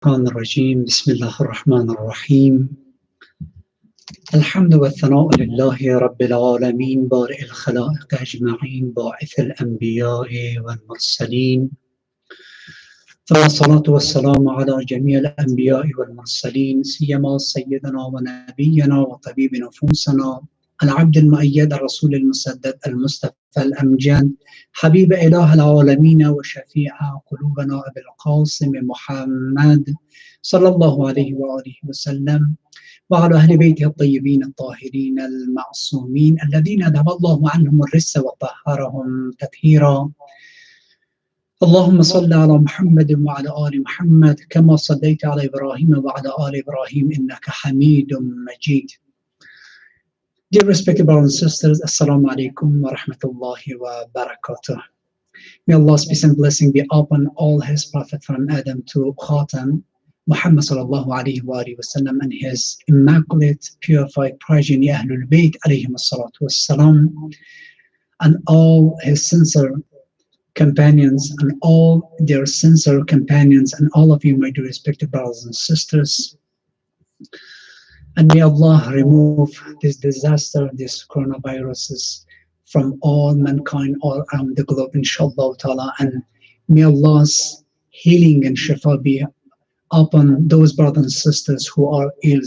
الشيطان الرجيم بسم الله الرحمن الرحيم الحمد والثناء لله رب العالمين بارئ الخلائق أجمعين باعث الأنبياء والمرسلين ثم الصلاة والسلام على جميع الأنبياء والمرسلين سيما سيدنا ونبينا وطبيب نفوسنا العبد المؤيد الرسول المسدد المصطفى الأمجد حبيب إله العالمين وشفيع قلوبنا أبي القاسم محمد صلى الله عليه وآله وسلم وعلى أهل بيته الطيبين الطاهرين المعصومين الذين ذهب الله عنهم الرس وطهرهم تطهيرا. اللهم صل على محمد وعلى آل محمد كما صليت على إبراهيم وعلى آل إبراهيم إنك حميد مجيد. Dear respected brothers and sisters, Assalamu alaikum wa rahmatullahi wa barakatuh. May Allah's peace and blessing be upon all His Prophet from Adam to Khatam, Muhammad sallallahu alayhi wa sallam, and His immaculate, purified progeny, AhliulBait alayhim as-salatu was-salam, and all His sincere companions, and all their sincere companions, and all of you, my dear respected brothers and sisters. And may Allah remove this disaster, this coronaviruses from all mankind all around the globe, inshallah ta'ala. And may Allah's healing and shifa be upon those brothers and sisters who are ill.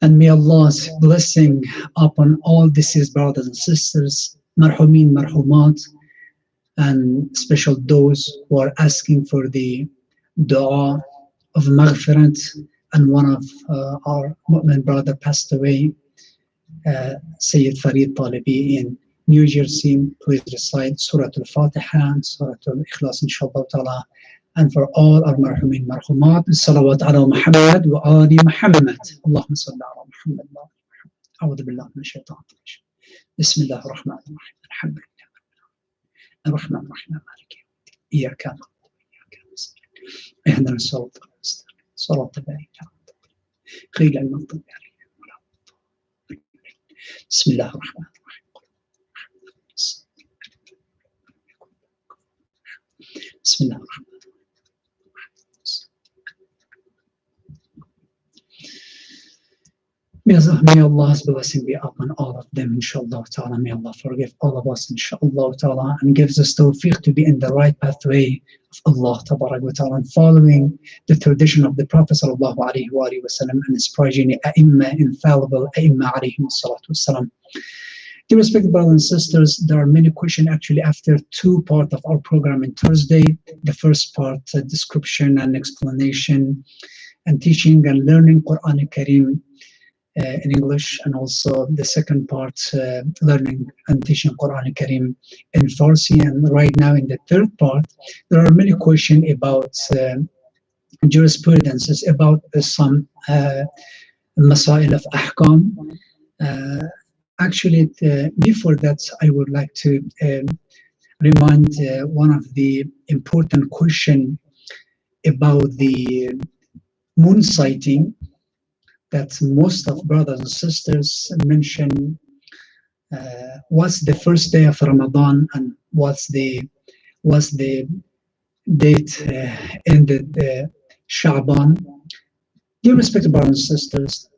And may Allah's blessing upon all deceased brothers and sisters, marhumin, marhumat, and special those who are asking for the dua of maghfirat. And one of our Mu'min brother passed away, Sayyid Farid Talibi in New Jersey. Please recite Surah Al-Fatiha and Surah Al-Ikhlas, inshallah ta'ala. And for all our marhumin marhumat, salawat ala Muhammad wa ali Muhammad. Allahumma salli ala Muhammad wa ali Muhammad. A'udhu billahi min shaitan rajim. Bismillah ar-Rahman ar-Rahim. Alhamdulillah. Ar-Rahman ar-Rahim. Maliki. Iyaka na'budu wa iyaka nasta'in. Ihdina as-sirata al-mustaqim. صلاة بارك غير المغضوب عليهم ولا الضالين. بسم الله الرحمن الرحيم. بسم الله الرحمن الرحيم. May Allah's blessing be upon all of them, inshallah ta'ala. May Allah forgive all of us, inshallah ta'ala, and gives us tawfiq to be in the right pathway of Allah tabarak wa ta'ala, and following the tradition of the Prophet sallallahu alayhi wa sallam and his progeny, A'imma, infallible A'imma alayhim salatu wassalam. Dear respected brothers and sisters, there are many questions actually after two parts of our program on Thursday. The first part, description and explanation and teaching and learning Quran Kareem in English, and also the second part, learning and teaching Quran Kareem in Farsi. And right now in the third part, there are many questions about jurisprudences, about some masail of ahkam. Actually, before that, I would like to remind one of the important questions about the moon sighting that most of brothers and sisters mention. What's the first day of Ramadan, and what's the date ended Sha'ban. Dear respected brothers and sisters,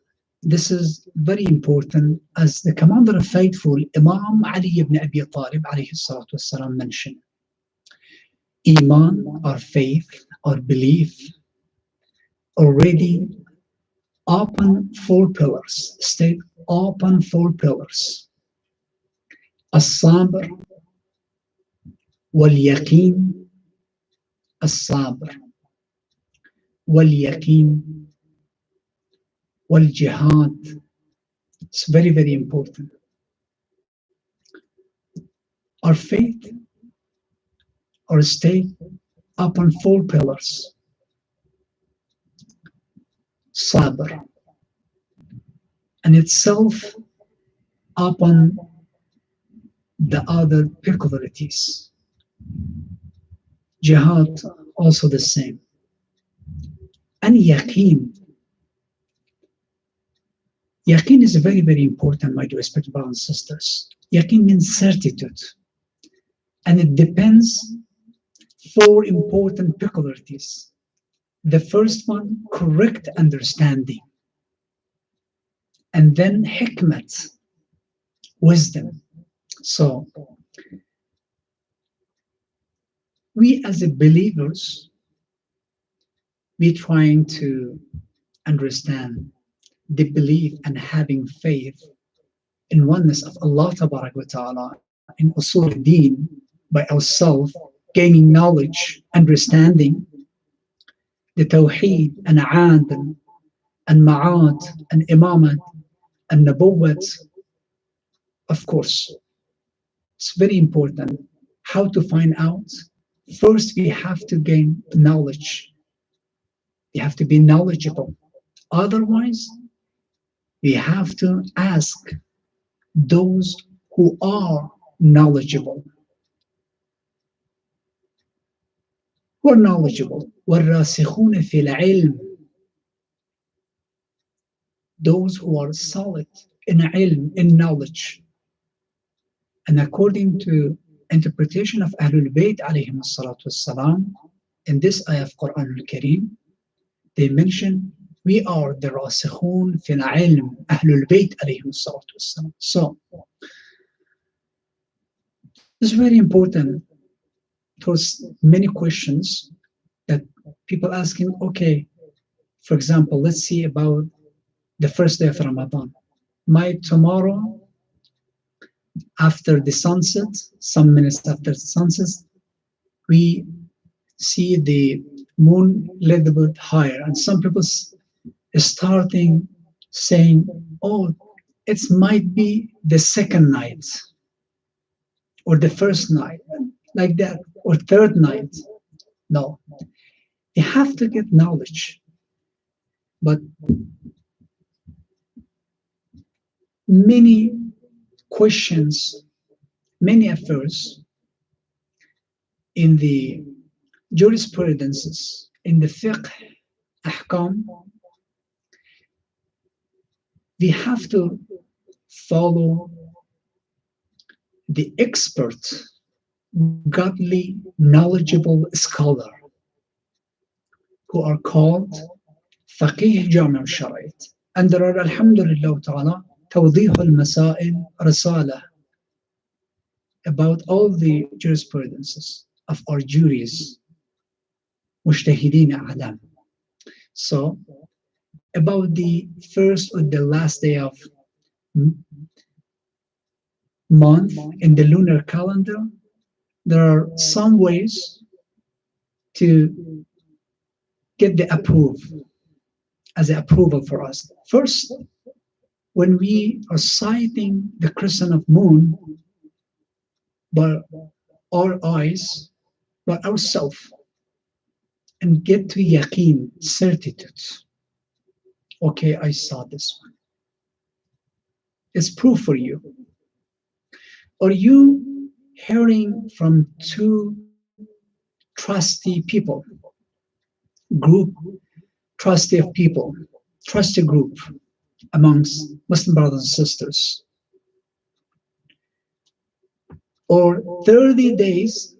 this is very important, as the commander of faithful Imam Ali ibn Abi Talib alayhi salatu wassalam mentioned. Iman, our faith, our belief, already upon four pillars, stayed upon four pillars. As-sabr, wal-yaqeen, as-sabr, wal-yaqeen, wal-jihad. It's very, very important. Our faith, our state upon four pillars. Sabr, and itself upon the other peculiarities. Jihad, also the same. And yaqeen. Yaqeen is very, very important, my dear respected brothers and sisters. Yaqeen means certitude, and it depends four important peculiarities. The first one, correct understanding, and then hikmat, wisdom. So we as a believers, we trying to understand the belief and having faith in oneness of Allah Ta'ala in Usul al-Din by ourselves, gaining knowledge, understanding the Tawheed and Adl and Ma'ad and Imamat and Nabuwat. Of course, it's very important how to find out. First, we have to gain knowledge. We have to be knowledgeable. Otherwise, we have to ask those who are knowledgeable. Who are knowledgeable. وَالرَّاسِخُونَ فِي الْعِلْمِ, those who are solid in ilm, in knowledge. And according to interpretation of AhliulBait alayhim salatu wassalam, in this ayah of Quran al-Kareem, they mention we are the rasikhun fil ilm, AhliulBait alayhim salatu wassalam. So it's very important. There's many questions that people asking, okay, for example, let's see about the first day of Ramadan. Might tomorrow, after the sunset, some minutes after the sunset, we see the moon a little bit higher, and some people starting saying, oh, it might be the second night or the first night, like that, or third night. No, you have to get knowledge. But many questions, many affairs in the jurisprudences, in the fiqh, ahkam, we have to follow the expert, godly, knowledgeable scholar who are called faqih jami' al-shara'it. And there are, alhamdulillah ta'ala, توضيح المسائل رسالة about all the jurisprudences of our juries, مجتهدين أعلام. So, about the first or the last day of month in the lunar calendar, there are some ways to get the as an approval for us. First, when we are sighting the crescent of moon by our eyes, by ourselves, and get to yaqeen, certitude. Okay, I saw this one. It's proof for you. Are you hearing from two trusty people, group, trusty of people, trusty group amongst Muslim brothers and sisters? Or 30 days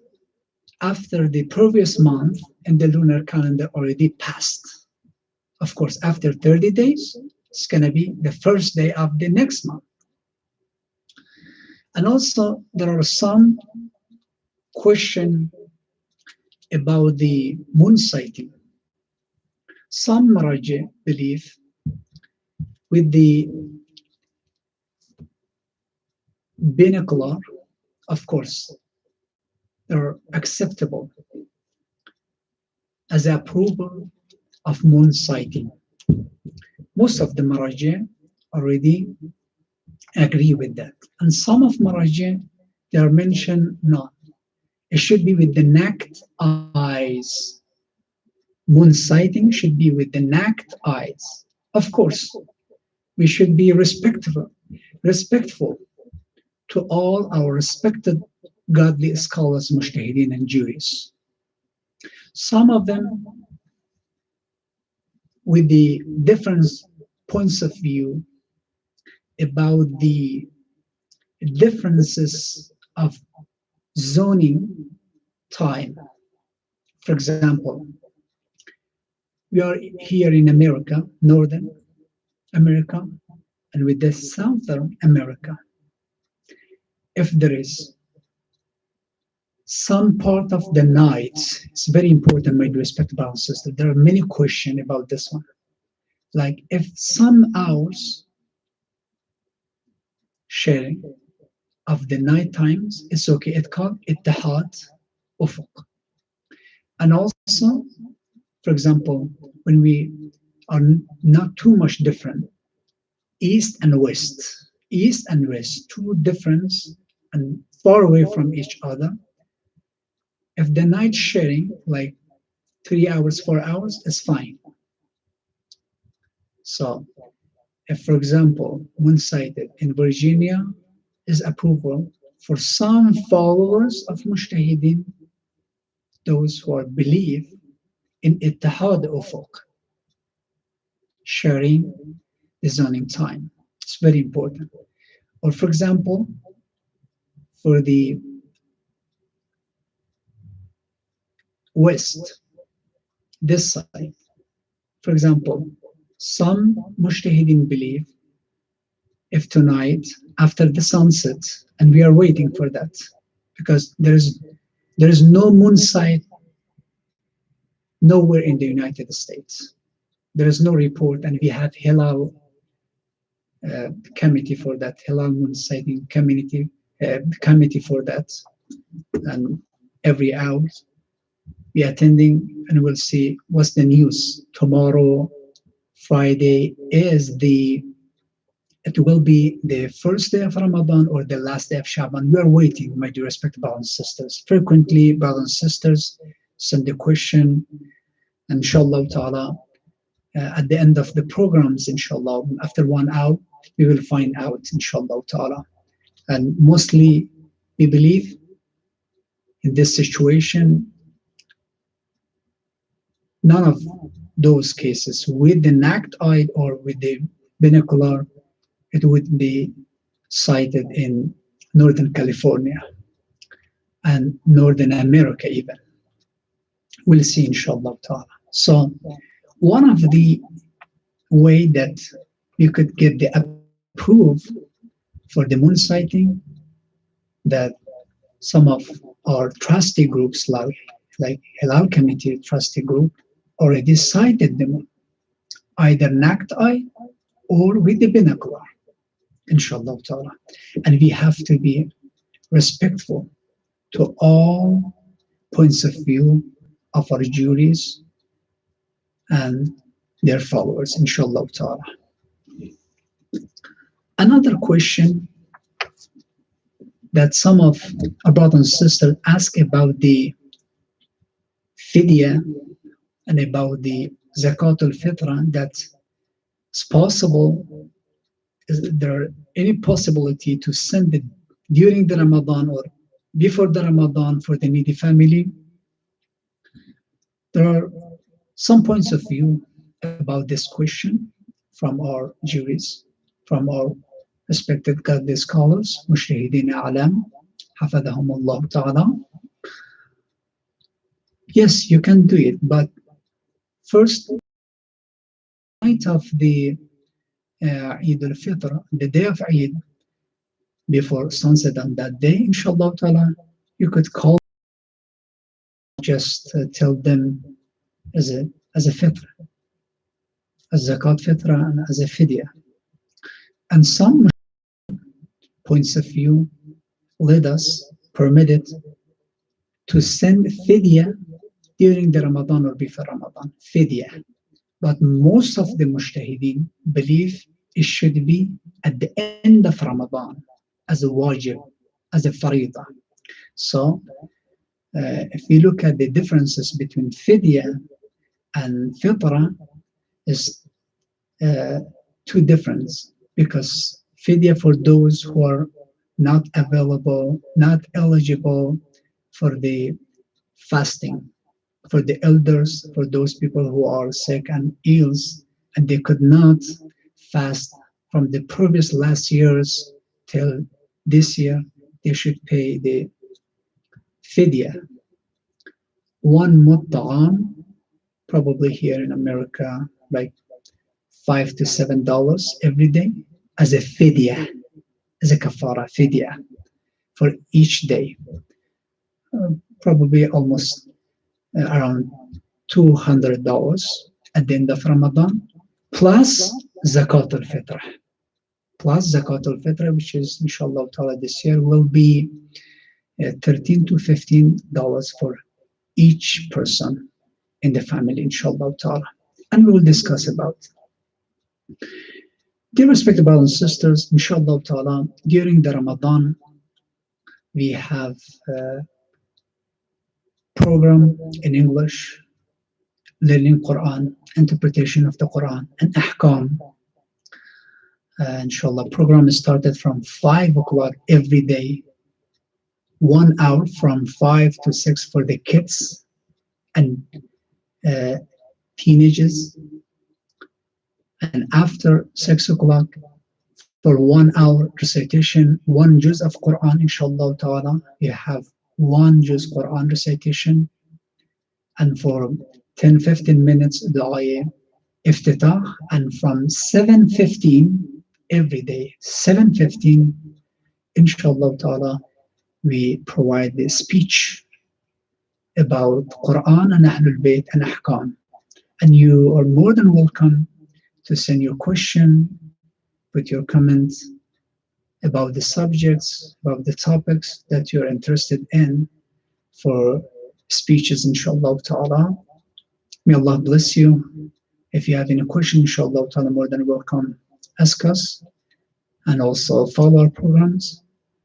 after the previous month and the lunar calendar already passed. Of course, after 30 days, it's going to be the first day of the next month. And also, there are some questions about the moon sighting. Some Maraji believe with the binocular, of course, they're acceptable as approval of moon sighting. Most of the Maraji already agree with that. And some of Maraji, they are mentioned not. It should be with the naked eyes. Moon sighting should be with the naked eyes. Of course, we should be respectful to all our respected godly scholars, mujtahideen, and juries. Some of them with the different points of view about the differences of zoning time. For example, We are here in America, Northern America, and with the Southern America. If there is some part of the night, it's very important, my respected brothers and sisters. There are many questions about this one. Like if some hours sharing of the night times, it's okay. It called ittihad ufuq. And also, for example, when we are not too much different, east and west, two different and far away from each other. If the night sharing like 3 hours, 4 hours, is fine. So if, for example, one-sided in Virginia is approval for some followers of Mujtahideen, those who are believe in Ittihad Ufuq, sharing the zoning time. It's very important. Or for example, for the west, this side, for example, some Mujtahideen believe if tonight after the sunset, and we are waiting for that because there is no moon sight nowhere in the United States. There is no report, and we have Hilal committee for that, Hilal moon sighting committee for that, and every hour we attending and we'll see what's the news. Tomorrow, Friday, it will be the first day of Ramadan or the last day of Shaban. We are waiting, my dear respected brothers and sisters. Frequently, brothers and sisters send the question, and inshallah ta'ala, at the end of the programs, inshallah, after 1 hour, we will find out, inshallah ta'ala. And mostly, we believe in this situation, none of those cases with the naked eye or with the binocular, it would be sighted in Northern California and Northern America even. We'll see, inshallah ta'ala. So one of the way that you could get the approve for the moon sighting, that some of our trustee groups like Hilal Committee trustee group already sighted the moon, either naked eye or with the binocular, inshallah ta'ala. And we have to be respectful to all points of view of our juries and their followers, inshallah ta'ala. Another question that some of our brothers and sisters ask about the fidya and about the zakat al-fitra, that it's possible, is there any possibility to send it during the Ramadan or before the Ramadan for the needy family? There are some points of view about this question from our juries, from our respected godly scholars, Mujtahideen A'lam, Hafadahum Allah Ta'ala. Yes, you can do it, but first, night of the Eid al-Fitr, the day of Eid, before sunset on that day, inshallah ta'ala, you could call, just tell them as a fitr, as zakat fitra, and as a fidya. And some points of view let us permit it to send fidya during the Ramadan or before Ramadan, fidya. But most of the mujtahideen believe it should be at the end of Ramadan as a wajib, as a farida. So if we look at the differences between fidya and fitra, is two difference, because fidya for those who are not available, not eligible for the fasting, for the elders, for those people who are sick and ill, and they could not fast from the previous last years till this year, they should pay the fidya. One mutta'am probably here in America, like $5 to $7 every day as a fidya, as a kafara fidya for each day. Probably almost around $200 at the end of Ramadan, plus zakat al-fitr. Plus zakat al-fitr, which is inshallah ta'ala this year will be $13 to $15 for each person in the family, inshallah ta'ala. And we will discuss about it. Dear respected brothers and sisters, inshallah ta'ala, during the Ramadan, we have a program in English, learning Quran, interpretation of the Quran, and ahkam. Inshallah, program started from 5 o'clock every day, 1 hour from 5 to 6 for the kids and teenagers. And after 6 o'clock, for 1 hour recitation, 1 juz of Quran, inshallah ta'ala, you have 1 juz Quran recitation. And for 10-15 minutes, dua iftitah. And from 7:15 every day, 7:15, inshallah ta'ala, we provide the speech about Quran and AhliulBait and Ahkam. And you are more than welcome to send your question, put your comments about the subjects, about the topics that you're interested in for speeches, inshallah ta'ala. May Allah bless you. If you have any question, inshallah ta'ala, more than welcome, ask us. And also follow our programs.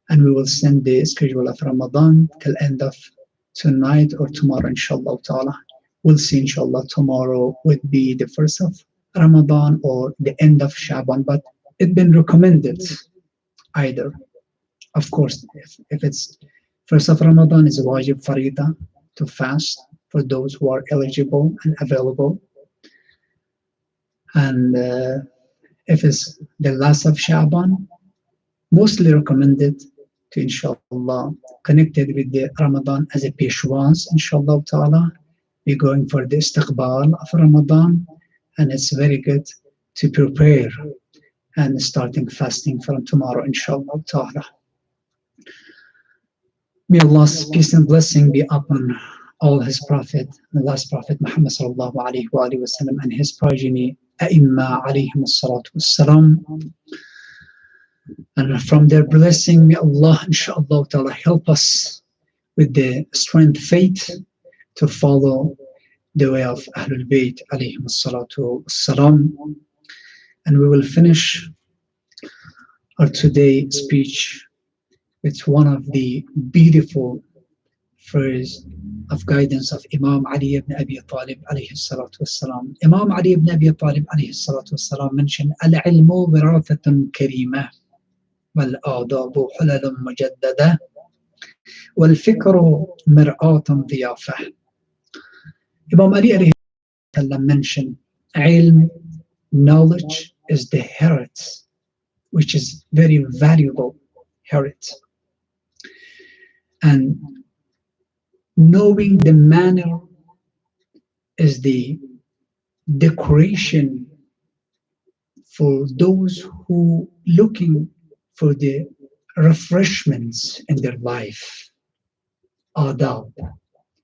And we will send the schedule of Ramadan till end of tonight or tomorrow, inshallah ta'ala. We'll see, inshallah, tomorrow would be the first of Ramadan or the end of Shaban, but it's been recommended either. Of course, if it's first of Ramadan, is a wajib farida to fast for those who are eligible and available. And if it's the last of Shaban, mostly recommended to, inshallah, connected with the Ramadan as a peshwas, inshallah ta'ala. We're going for the istiqbal of Ramadan, and it's very good to prepare and starting fasting from tomorrow, inshallah ta'ala. May Allah's peace and blessing be upon all His Prophet, the last Prophet Muhammad sallallahu alayhi wa sallam, and his progeny, A'imma alayhim as-salatu was-salam. And from their blessing, may Allah, inshallah ta'ala, help us with the strength, faith, to follow the way of AhliulBait alayhim as-salatu was-salam. And we will finish our today speech with one of the beautiful phrases of guidance of Imam Ali ibn Abi Talib alayhi salatu wassalam. Imam Ali ibn Abi Talib alayhi salatu wassalam mentioned, Al-ilmu wirathatun kareemah, wal-adabu hulalun mujaddada, wal-fikru mir'atun dhiyafah. Imam Ali alayhi salatu mentioned, ilm, knowledge is the heritage, which is very valuable heritage. And knowing the manner is the decoration for those who looking for the refreshments in their life. Adab,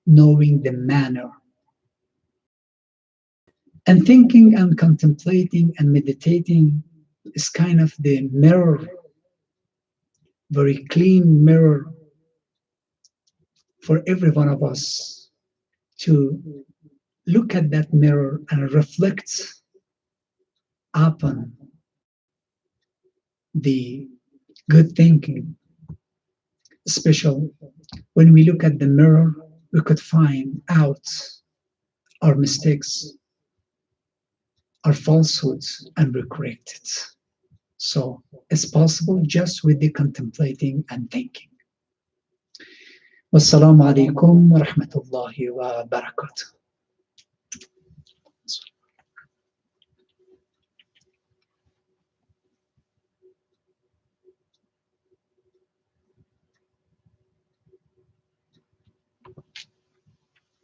knowing the manner. And thinking and contemplating and meditating is kind of the mirror, very clean mirror for every one of us to look at that mirror and reflect upon the good thinking. Especially when we look at the mirror, we could find out our mistakes, our falsehoods, and we correct it. So it's possible just with the contemplating and thinking. Wassalamu alaikum wa rahmatullahi wa barakatuh.